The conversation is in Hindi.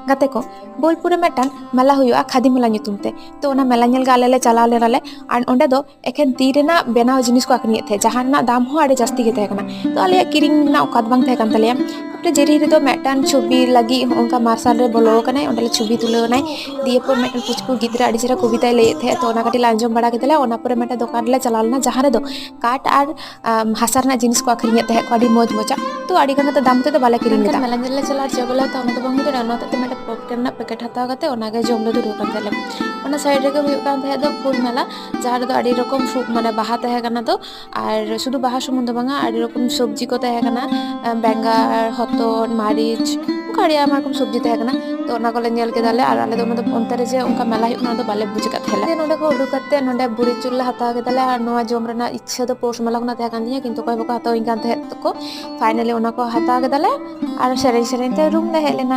गाते को बोलपुर में मिदटान मेला हुआ खादी मेला ᱧᱩᱛᱩᱢ ᱛᱮ तो ओना मेला ᱧᱮᱞ गे आले ले चलाव लेनाले और ओंडे दो एखेन ती रेना बेनाव जिनिस को आकरिᱧ थे जहां रेना दाम हो आड़े जास्ती गे तहे कना तो आले किरिंग ना औकात बांग तहे कान तलेया अपने जेरी रे दो मिदटान छवि लगी ओंका मार्शल रे बोलो कने ओंडे छवि तुले नाय दिए पर मिदटान पुचकु गिद्रा आड़ी जरा कविता ले थे तो ओना काटी लांजम बड़ा केतले ओना पर मिदटान दुकान ले चलाव लेना जहां रे दो काट और हासा रेना जिनिस को आकरिᱧ तहे को आड़ी मौज मजा तो आड़ी गाना तो दाम ते बाले किरिंग लेदा मेला ᱧᱮᱞ ले चला जबला तो ओना तो बांग दे ओना ते मिदटान पॉपकॉर्न ना पैकेट हताव कते ओना गे जम ले दुरु कान तले ओना साइड रे हुयुग कान तहे दो फुल मेला जहां रे दो आड़ी रकम माने बाहा तहे कना दो और शुधु बाहा सुमुन दो बांगा आड़ी रकम सब्जी को तहे कना बेंगार हतन मारिच काड़ी आमा रकम सब्जी तहे कना तो ओना कोले नेल केदाले और आले दो ओना दो अंतर जे उनका मेला हुयुग ना दो बाले बुझ का थेला नोडे को उडुक कते नोडे बुरी चुल्ला हताव केदाले और नोआ जम रेना इच्छा दो पोष मेला कोना तहे कान दिया किंतु कोय बको हताव इन कान तहे तो को फाइनली ओना को हताव केदाले और सेरेन सेरेन ते रूम ले हेलेना।